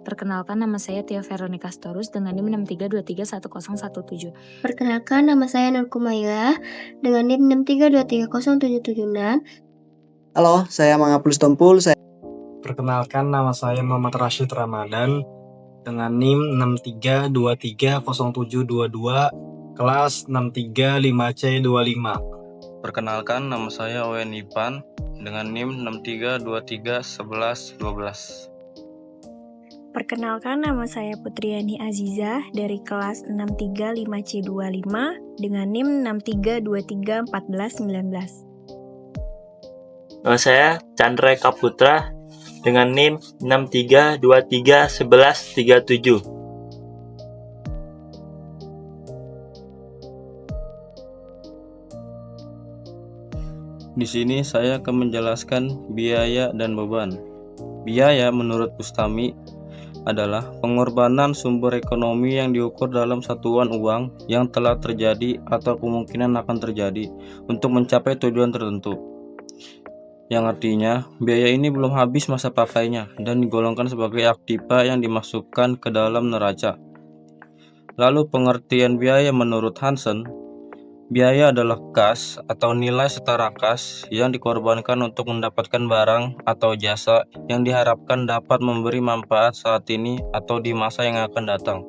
Perkenalkan, nama saya Tia Veronica Storus dengan NIM 63231017. Perkenalkan, nama saya Nur Kumaila dengan NIM 63230776. Halo, saya Mangapulus Tompul. Perkenalkan, nama saya Muhammad Rashid Ramadan dengan NIM 63230722, kelas 635C25. Perkenalkan, nama saya Owen Ipan dengan NIM 63231112. Perkenalkan, nama saya Putriani Azizah dari kelas 635C25 dengan NIM 63231419. Nama saya Chandra Eka Putra dengan NIM 63231137. Di sini saya akan menjelaskan biaya dan beban. Biaya menurut Bustami adalah pengorbanan sumber ekonomi yang diukur dalam satuan uang yang telah terjadi atau kemungkinan akan terjadi untuk mencapai tujuan tertentu. Yang artinya, biaya ini belum habis masa pakainya dan digolongkan sebagai aktiva yang dimasukkan ke dalam neraca. Lalu pengertian biaya menurut Hansen, biaya adalah kas atau nilai setara kas yang dikorbankan untuk mendapatkan barang atau jasa yang diharapkan dapat memberi manfaat saat ini atau di masa yang akan datang.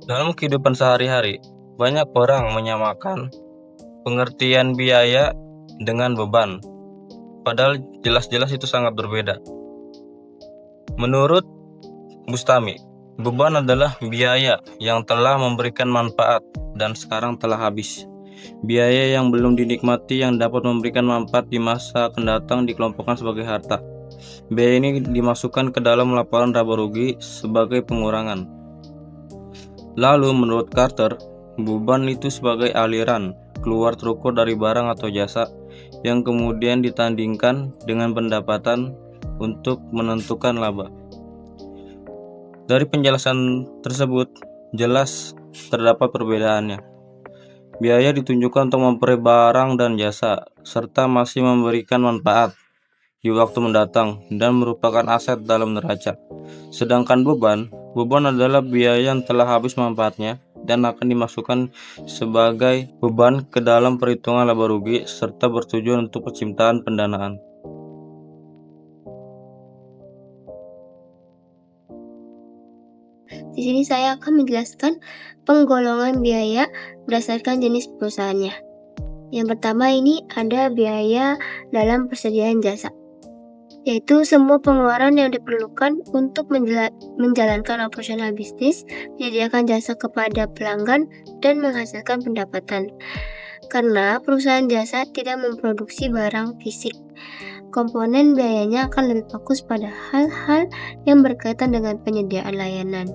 Dalam kehidupan sehari-hari, banyak orang menyamakan pengertian biaya dengan beban, padahal jelas-jelas itu sangat berbeda. Menurut Bustami, beban adalah biaya yang telah memberikan manfaat dan sekarang telah habis. Biaya yang belum dinikmati yang dapat memberikan manfaat di masa akan datang dikelompokkan sebagai harta. Biaya ini dimasukkan ke dalam laporan laba rugi sebagai pengurangan. Lalu menurut Carter, beban itu sebagai aliran keluar terukur dari barang atau jasa yang kemudian ditandingkan dengan pendapatan untuk menentukan laba. Dari penjelasan tersebut, jelas terdapat perbedaannya. Biaya ditunjukkan untuk memperoleh barang dan jasa, serta masih memberikan manfaat di waktu mendatang dan merupakan aset dalam neraca. Sedangkan beban adalah biaya yang telah habis manfaatnya dan akan dimasukkan sebagai beban ke dalam perhitungan laba rugi serta bertujuan untuk penciptaan pendanaan. Di sini saya akan menjelaskan penggolongan biaya berdasarkan jenis perusahaannya. Yang pertama ini ada biaya dalam persediaan jasa, yaitu semua pengeluaran yang diperlukan untuk menjalankan operasional bisnis, menyediakan jasa kepada pelanggan, dan menghasilkan pendapatan. Karena perusahaan jasa tidak memproduksi barang fisik, komponen biayanya akan lebih fokus pada hal-hal yang berkaitan dengan penyediaan layanan.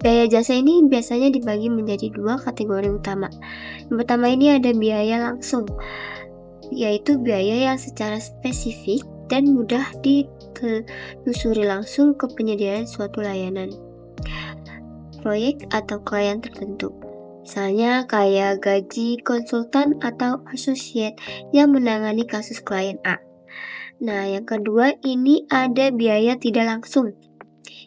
Biaya jasa ini biasanya dibagi menjadi dua kategori utama. Yang pertama ini ada biaya langsung, yaitu biaya yang secara spesifik dan mudah ditelusuri langsung ke penyediaan suatu layanan, proyek atau klien tertentu. Misalnya kayak gaji konsultan atau associate yang menangani kasus klien A. Nah, yang kedua ini ada biaya tidak langsung,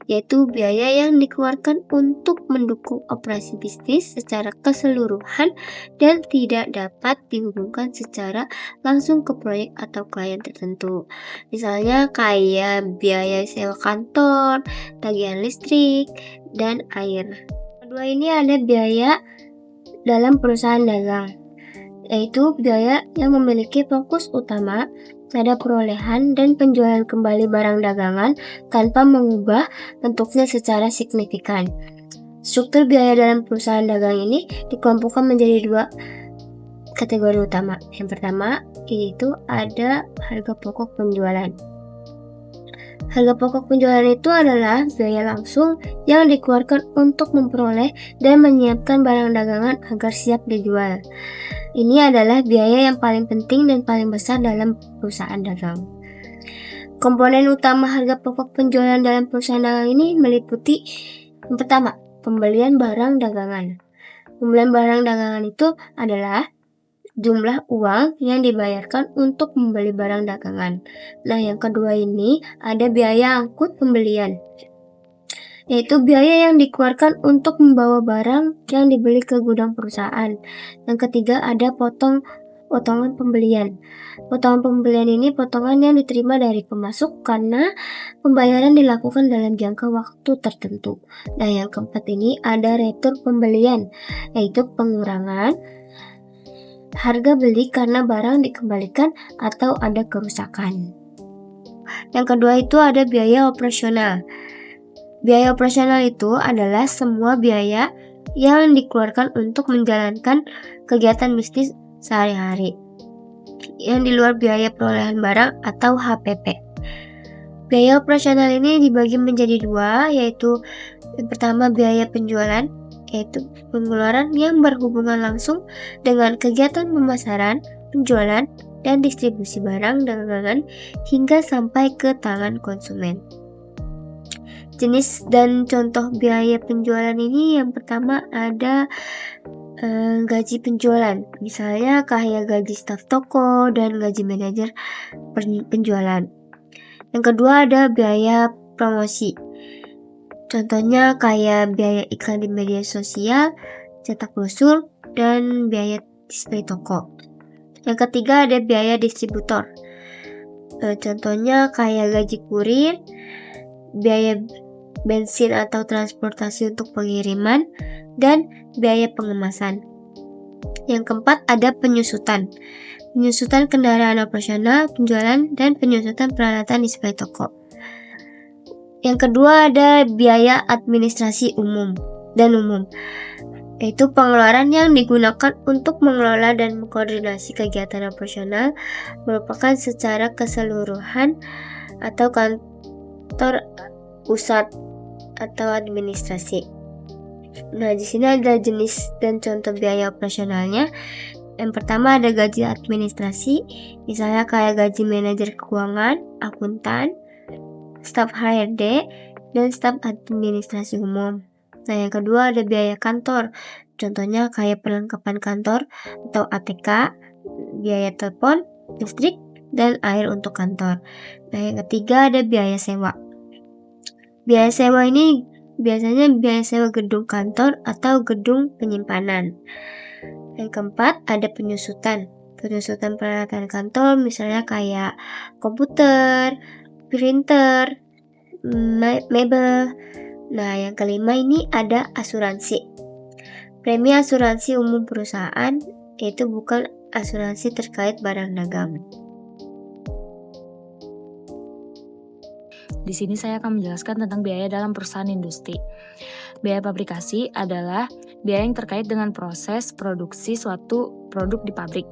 yaitu biaya yang dikeluarkan untuk mendukung operasi bisnis secara keseluruhan dan tidak dapat dihubungkan secara langsung ke proyek atau klien tertentu. Misalnya kayak biaya sewa kantor, tagihan listrik, dan air. Kedua ini ada biaya dalam perusahaan dagang, yaitu biaya yang memiliki fokus utama pada perolehan dan penjualan kembali barang dagangan tanpa mengubah bentuknya secara signifikan. Struktur biaya dalam perusahaan dagang ini dikelompokkan menjadi dua kategori utama. Yang pertama yaitu ada harga pokok penjualan. Harga pokok penjualan itu adalah biaya langsung yang dikeluarkan untuk memperoleh dan menyiapkan barang dagangan agar siap dijual. Ini adalah biaya yang paling penting dan paling besar dalam perusahaan dagang. Komponen utama harga pokok penjualan dalam perusahaan dagang ini meliputi yang pertama, pembelian barang dagangan. Pembelian barang dagangan itu adalah jumlah uang yang dibayarkan untuk membeli barang dagangan. Nah, yang kedua ini ada biaya angkut pembelian, yaitu biaya yang dikeluarkan untuk membawa barang yang dibeli ke gudang perusahaan. Yang ketiga ada potongan pembelian. Potongan pembelian ini potongan yang diterima dari pemasok karena pembayaran dilakukan dalam jangka waktu tertentu. Nah, yang keempat ini ada retur pembelian, yaitu pengurangan harga beli karena barang dikembalikan atau ada kerusakan. Yang kedua itu ada biaya operasional. Biaya operasional itu adalah semua biaya yang dikeluarkan untuk menjalankan kegiatan bisnis sehari-hari yang di luar biaya perolehan barang atau HPP. Biaya operasional ini dibagi menjadi dua, yaitu yang pertama biaya penjualan, yaitu pengeluaran yang berhubungan langsung dengan kegiatan pemasaran, penjualan, dan distribusi barang dagangan hingga sampai ke tangan konsumen. Jenis dan contoh biaya penjualan ini yang pertama ada gaji penjualan, misalnya kayak gaji staf toko dan gaji manajer penjualan. Yang kedua ada biaya promosi, contohnya kayak biaya iklan di media sosial, cetak brosur, dan biaya display toko. Yang ketiga ada biaya distributor, contohnya kayak gaji kurir, biaya bensin atau transportasi untuk pengiriman, dan biaya pengemasan. Yang keempat ada penyusutan. Penyusutan kendaraan operasional, penjualan, dan penyusutan peralatan display toko. Yang kedua ada biaya administrasi umum, yaitu pengeluaran yang digunakan untuk mengelola dan mengkoordinasi kegiatan operasional merupakan secara keseluruhan atau kantor pusat atau administrasi. Nah, di sini ada jenis dan contoh biaya operasionalnya. Yang pertama ada gaji administrasi, misalnya kayak gaji manajer keuangan, akuntan, staf HRD, dan staf administrasi umum. Nah, yang kedua ada biaya kantor, contohnya kayak perlengkapan kantor atau ATK, biaya telepon, listrik, dan air untuk kantor. Nah, yang ketiga ada biaya sewa. Biaya sewa ini biasanya biaya sewa gedung kantor atau gedung penyimpanan. Yang keempat ada penyusutan. Penyusutan peralatan kantor misalnya kayak komputer, printer, mebel. Nah, yang kelima ini ada asuransi. Premi asuransi umum perusahaan, yaitu bukan asuransi terkait barang dagang. Di sini saya akan menjelaskan tentang biaya dalam perusahaan industri. Biaya pabrikasi adalah biaya yang terkait dengan proses produksi suatu produk di pabrik.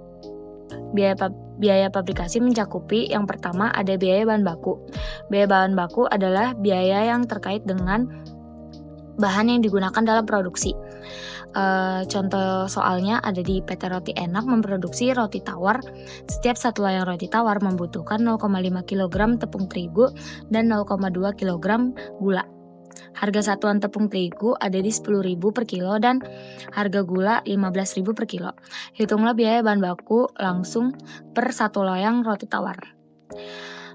Biaya pabrikasi mencakupi yang pertama ada biaya bahan baku. Biaya bahan baku adalah biaya yang terkait dengan bahan yang digunakan dalam produksi. Contoh soalnya ada di PT Roti Enak memproduksi roti tawar. Setiap satu loyang roti tawar membutuhkan 0,5 kg tepung terigu dan 0,2 kg gula. Harga satuan tepung terigu ada di 10.000 per kilo dan harga gula 15.000 per kilo. Hitunglah biaya bahan baku langsung per satu loyang roti tawar.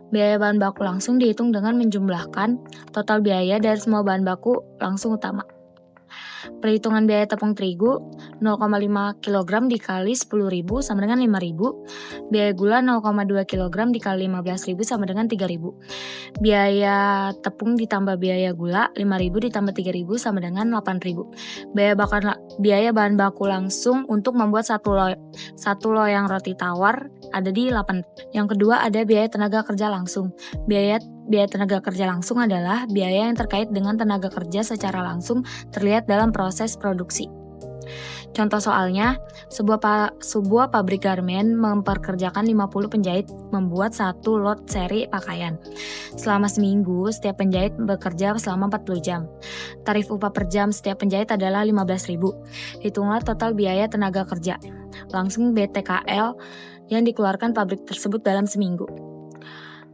Biaya bahan baku langsung dihitung dengan menjumlahkan total biaya dari semua bahan baku langsung utama. Perhitungan biaya tepung terigu 0,5 kg dikali 10.000 sama dengan 5.000. Biaya gula 0,2 kg dikali 15.000 sama dengan 3.000. Biaya tepung ditambah biaya gula 5.000 ditambah 3.000 sama dengan 8.000. Biaya bahan baku langsung untuk membuat satu loyang roti tawar ada di 8. Yang kedua ada biaya tenaga kerja langsung. Biaya tenaga kerja langsung adalah biaya yang terkait dengan tenaga kerja secara langsung terlihat dalam proses produksi. Contoh soalnya, sebuah pabrik garmen memperkerjakan 50 penjahit membuat satu lot seri pakaian. Selama seminggu, setiap penjahit bekerja selama 40 jam. Tarif upah per jam setiap penjahit adalah 15.000. Hitunglah total biaya tenaga kerja langsung BTKL yang dikeluarkan pabrik tersebut dalam seminggu.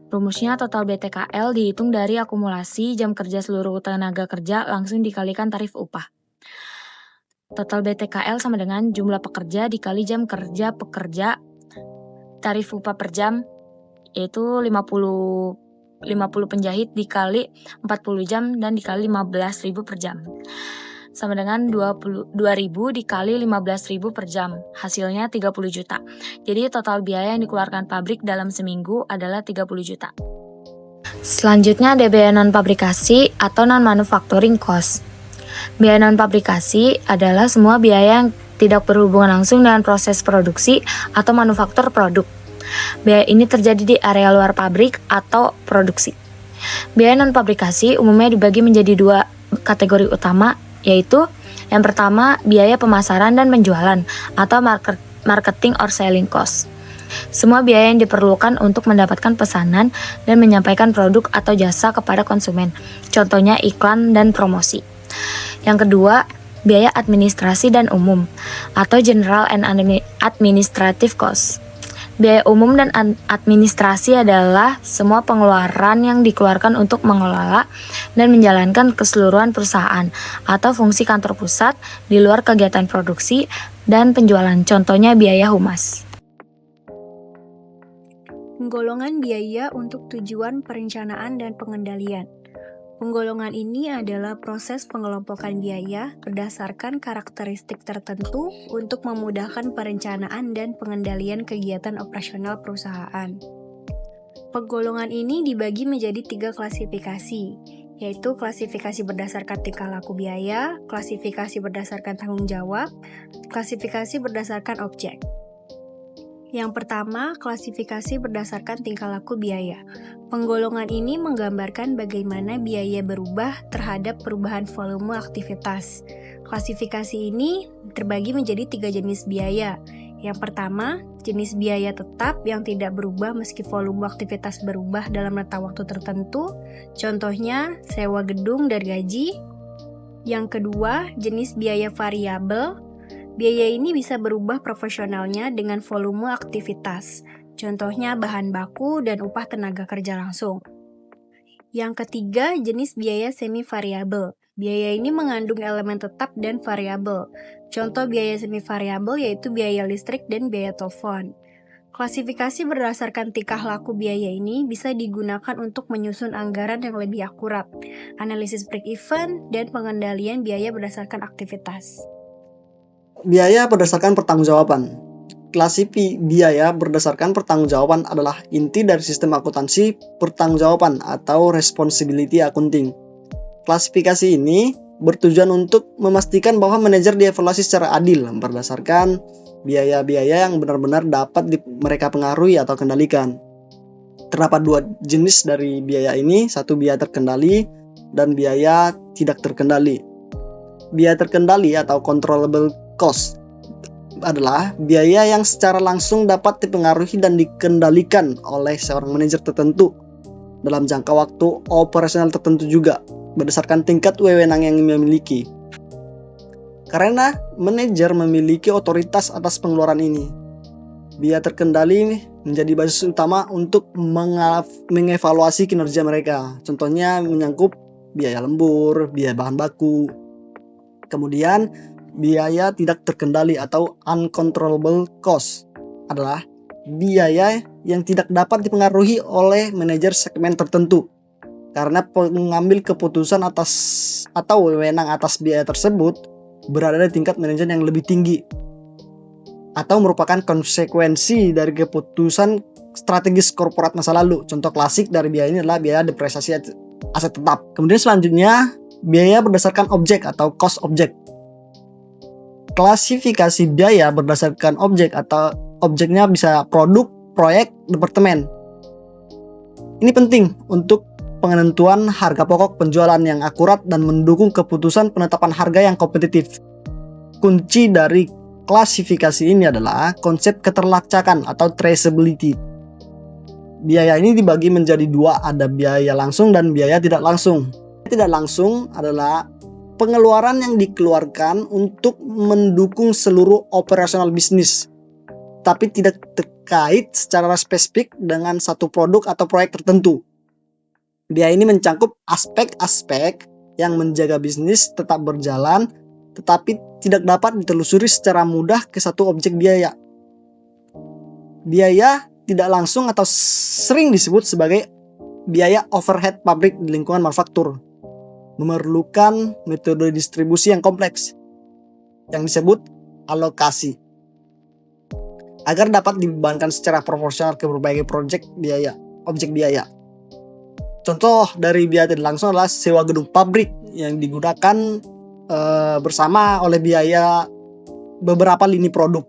Rumusnya total BTKL dihitung dari akumulasi jam kerja seluruh tenaga kerja langsung dikalikan tarif upah. Total BTKL sama dengan jumlah pekerja dikali jam kerja pekerja, tarif upah per jam, yaitu 50 penjahit dikali 40 jam dan dikali 15.000 per jam. Sama dengan 2.000 dikali 15.000 per jam, hasilnya 30 juta. Jadi total biaya yang dikeluarkan pabrik dalam seminggu adalah 30 juta. Selanjutnya ada biaya non-pabrikasi atau non-manufacturing cost. Biaya non-pabrikasi adalah semua biaya yang tidak berhubungan langsung dengan proses produksi atau manufaktur produk. Biaya ini terjadi di area luar pabrik atau produksi. Biaya non-pabrikasi umumnya dibagi menjadi 2 kategori utama, yaitu yang pertama biaya pemasaran dan penjualan atau marketing or selling cost. Semua biaya yang diperlukan untuk mendapatkan pesanan dan menyampaikan produk atau jasa kepada konsumen. Contohnya iklan dan promosi. Yang kedua, biaya administrasi dan umum atau general and administrative cost. Biaya umum dan administrasi adalah semua pengeluaran yang dikeluarkan untuk mengelola dan menjalankan keseluruhan perusahaan atau fungsi kantor pusat di luar kegiatan produksi dan penjualan, contohnya biaya humas. Penggolongan biaya untuk tujuan perencanaan dan pengendalian. Penggolongan ini adalah proses pengelompokan biaya berdasarkan karakteristik tertentu untuk memudahkan perencanaan dan pengendalian kegiatan operasional perusahaan. Penggolongan ini dibagi menjadi 3 klasifikasi, yaitu klasifikasi berdasarkan tingkah laku biaya, klasifikasi berdasarkan tanggung jawab, klasifikasi berdasarkan objek. Yang pertama, klasifikasi berdasarkan tingkah laku biaya. Penggolongan ini menggambarkan bagaimana biaya berubah terhadap perubahan volume aktivitas. Klasifikasi ini terbagi menjadi 3 jenis biaya. Yang pertama, jenis biaya tetap yang tidak berubah meski volume aktivitas berubah dalam rentang waktu tertentu. Contohnya, sewa gedung dan gaji. Yang kedua, jenis biaya variabel. Biaya ini bisa berubah proporsionalnya dengan volume aktivitas. Contohnya bahan baku dan upah tenaga kerja langsung. Yang ketiga, jenis biaya semi variabel. Biaya ini mengandung elemen tetap dan variabel. Contoh biaya semi variabel yaitu biaya listrik dan biaya telepon. Klasifikasi berdasarkan tingkah laku biaya ini bisa digunakan untuk menyusun anggaran yang lebih akurat, analisis break-even, dan pengendalian biaya berdasarkan aktivitas. Biaya berdasarkan pertanggungjawaban. Klasifikasi biaya berdasarkan pertanggungjawaban adalah inti dari sistem akuntansi pertanggungjawaban atau responsibility accounting. Klasifikasi ini bertujuan untuk memastikan bahwa manajer dievaluasi secara adil berdasarkan biaya-biaya yang benar-benar dapat mereka pengaruhi atau kendalikan. Terdapat 2 jenis dari biaya ini, satu biaya terkendali dan biaya tidak terkendali. Biaya terkendali atau controllable cost adalah biaya yang secara langsung dapat dipengaruhi dan dikendalikan oleh seorang manajer tertentu dalam jangka waktu operasional tertentu juga berdasarkan tingkat wewenang yang dimiliki. Karena manajer memiliki otoritas atas pengeluaran ini, biaya terkendali menjadi basis utama untuk mengevaluasi kinerja mereka. Contohnya menyangkut biaya lembur, biaya bahan baku. Kemudian biaya tidak terkendali atau uncontrollable cost adalah biaya yang tidak dapat dipengaruhi oleh manajer segmen tertentu karena pengambil keputusan atas atau wewenang atas biaya tersebut berada di tingkat manajer yang lebih tinggi atau merupakan konsekuensi dari keputusan strategis korporat masa lalu. Contoh klasik dari biaya ini adalah biaya depresiasi aset tetap. Kemudian selanjutnya biaya berdasarkan objek atau cost object. Klasifikasi biaya berdasarkan objek atau objeknya bisa produk, proyek, departemen. Ini penting untuk penentuan harga pokok penjualan yang akurat dan mendukung keputusan penetapan harga yang kompetitif. Kunci dari klasifikasi ini adalah konsep keterlacakan atau traceability. Biaya ini dibagi menjadi 2, ada biaya langsung dan biaya tidak langsung. Tidak langsung adalah pengeluaran yang dikeluarkan untuk mendukung seluruh operasional bisnis, tapi tidak terkait secara spesifik dengan satu produk atau proyek tertentu. Biaya ini mencakup aspek-aspek yang menjaga bisnis tetap berjalan tetapi tidak dapat ditelusuri secara mudah ke satu objek biaya. Biaya tidak langsung atau sering disebut sebagai biaya overhead pabrik di lingkungan manufaktur, memerlukan metode distribusi yang kompleks yang disebut alokasi agar dapat dibebankan secara proporsional ke berbagai objek biaya. Contoh dari biaya tidak langsung adalah sewa gedung pabrik yang digunakan bersama oleh biaya beberapa lini produk.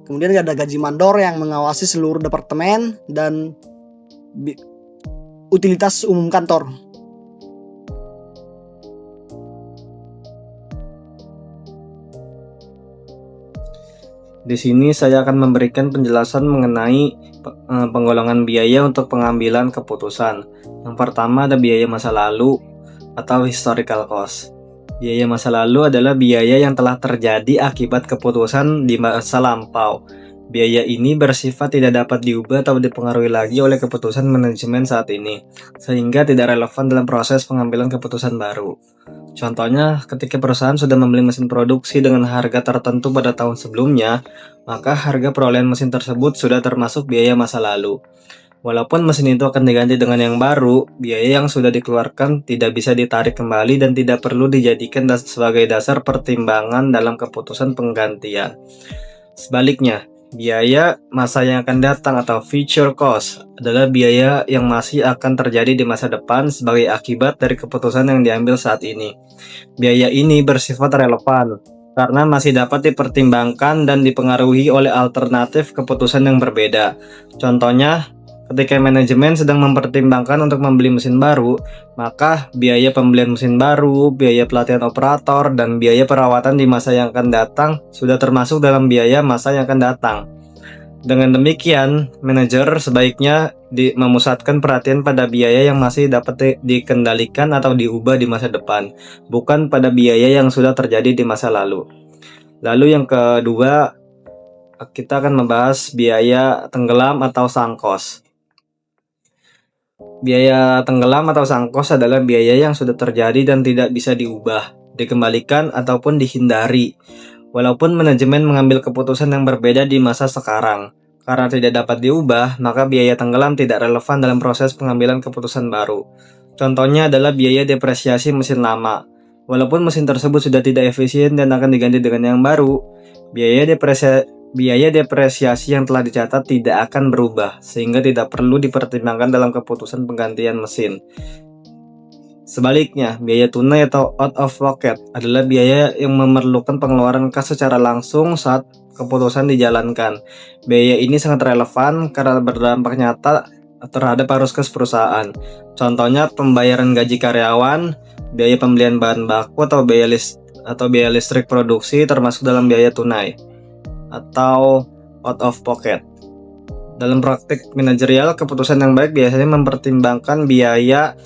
Kemudian ada gaji mandor yang mengawasi seluruh departemen dan utilitas umum kantor. Di sini saya akan memberikan penjelasan mengenai penggolongan biaya untuk pengambilan keputusan. Yang pertama ada biaya masa lalu atau historical cost. Biaya masa lalu adalah biaya yang telah terjadi akibat keputusan di masa lampau. Biaya ini bersifat tidak dapat diubah atau dipengaruhi lagi oleh keputusan manajemen saat ini, sehingga tidak relevan dalam proses pengambilan keputusan baru. Contohnya, ketika perusahaan sudah membeli mesin produksi dengan harga tertentu pada tahun sebelumnya, maka harga perolehan mesin tersebut sudah termasuk biaya masa lalu. Walaupun mesin itu akan diganti dengan yang baru, biaya yang sudah dikeluarkan tidak bisa ditarik kembali dan tidak perlu dijadikan sebagai dasar pertimbangan dalam keputusan penggantian. Sebaliknya, biaya masa yang akan datang atau future cost adalah biaya yang masih akan terjadi di masa depan sebagai akibat dari keputusan yang diambil saat ini. Biaya ini bersifat relevan karena masih dapat dipertimbangkan dan dipengaruhi oleh alternatif keputusan yang berbeda. Contohnya, ketika manajemen sedang mempertimbangkan untuk membeli mesin baru, maka biaya pembelian mesin baru, biaya pelatihan operator, dan biaya perawatan di masa yang akan datang sudah termasuk dalam biaya masa yang akan datang. Dengan demikian, manajer sebaiknya memusatkan perhatian pada biaya yang masih dapat dikendalikan atau diubah di masa depan, bukan pada biaya yang sudah terjadi di masa lalu. Lalu yang kedua, kita akan membahas biaya tenggelam atau sunk cost. Biaya tenggelam atau sunk cost adalah biaya yang sudah terjadi dan tidak bisa diubah, dikembalikan, ataupun dihindari. Walaupun manajemen mengambil keputusan yang berbeda di masa sekarang. Karena tidak dapat diubah, maka biaya tenggelam tidak relevan dalam proses pengambilan keputusan baru. Contohnya adalah biaya depresiasi mesin lama. Walaupun mesin tersebut sudah tidak efisien dan akan diganti dengan yang baru, biaya depresiasi yang telah dicatat tidak akan berubah, sehingga tidak perlu dipertimbangkan dalam keputusan penggantian mesin. Sebaliknya, biaya tunai atau out of pocket adalah biaya yang memerlukan pengeluaran kas secara langsung saat keputusan dijalankan. Biaya ini sangat relevan karena berdampak nyata terhadap arus kas perusahaan. Contohnya pembayaran gaji karyawan, biaya pembelian bahan baku atau biaya listrik produksi termasuk dalam biaya tunai atau out of pocket. Dalam praktik manajerial, keputusan yang baik biasanya mempertimbangkan biaya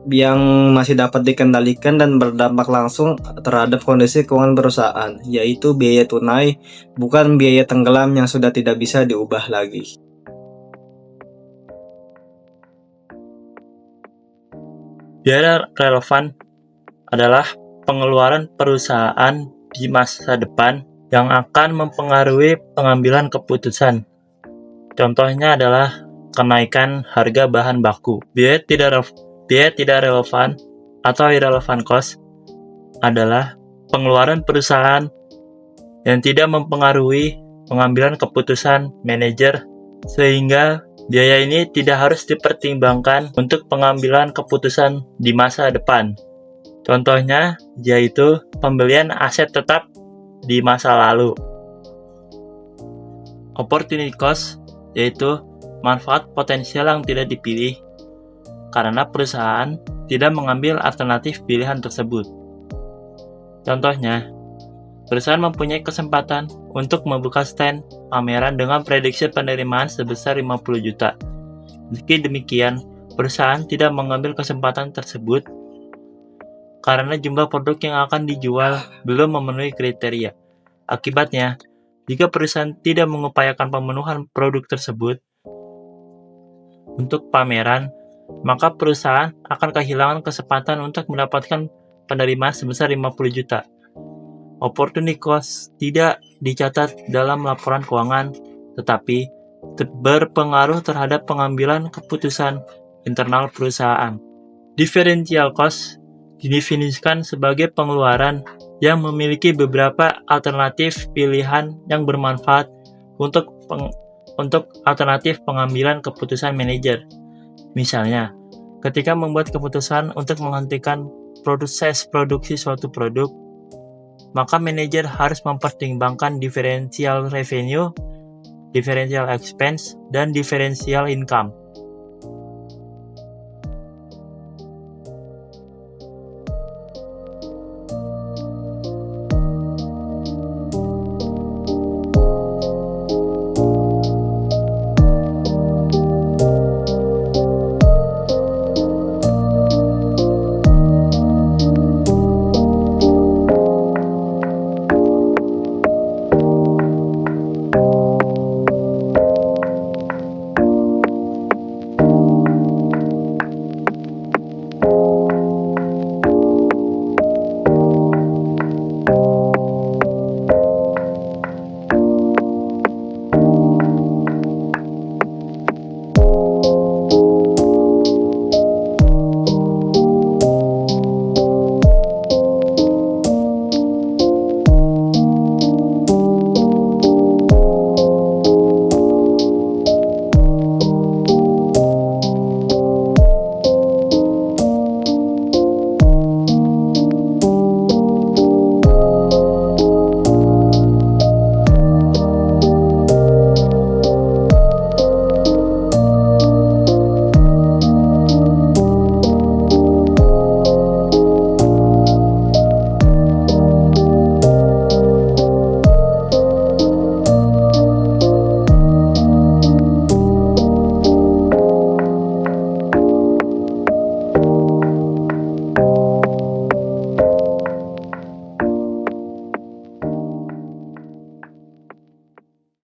yang masih dapat dikendalikan dan berdampak langsung terhadap kondisi keuangan perusahaan, yaitu biaya tunai, bukan biaya tenggelam yang sudah tidak bisa diubah lagi. Biaya relevan adalah pengeluaran perusahaan di masa depan yang akan mempengaruhi pengambilan keputusan. Contohnya adalah kenaikan harga bahan baku. Biaya tidak relevan atau irrelevant cost adalah pengeluaran perusahaan yang tidak mempengaruhi pengambilan keputusan manajer, sehingga biaya ini tidak harus dipertimbangkan untuk pengambilan keputusan di masa depan. Contohnya yaitu pembelian aset tetap di masa lalu. Opportunity cost yaitu manfaat potensial yang tidak dipilih karena perusahaan tidak mengambil alternatif pilihan tersebut. Contohnya, perusahaan mempunyai kesempatan untuk membuka stand pameran dengan prediksi penerimaan sebesar 50 juta. Meski demikian, perusahaan tidak mengambil kesempatan tersebut karena jumlah produk yang akan dijual belum memenuhi kriteria. Akibatnya, jika perusahaan tidak mengupayakan pemenuhan produk tersebut untuk pameran, maka perusahaan akan kehilangan kesempatan untuk mendapatkan penerimaan sebesar 50 juta. Opportunity cost tidak dicatat dalam laporan keuangan, tetapi berpengaruh terhadap pengambilan keputusan internal perusahaan. Differential cost didefinisikan sebagai pengeluaran yang memiliki beberapa alternatif pilihan yang bermanfaat untuk alternatif pengambilan keputusan manajer. Misalnya, ketika membuat keputusan untuk menghentikan proses produksi suatu produk, maka manajer harus mempertimbangkan differential revenue, differential expense, dan differential income.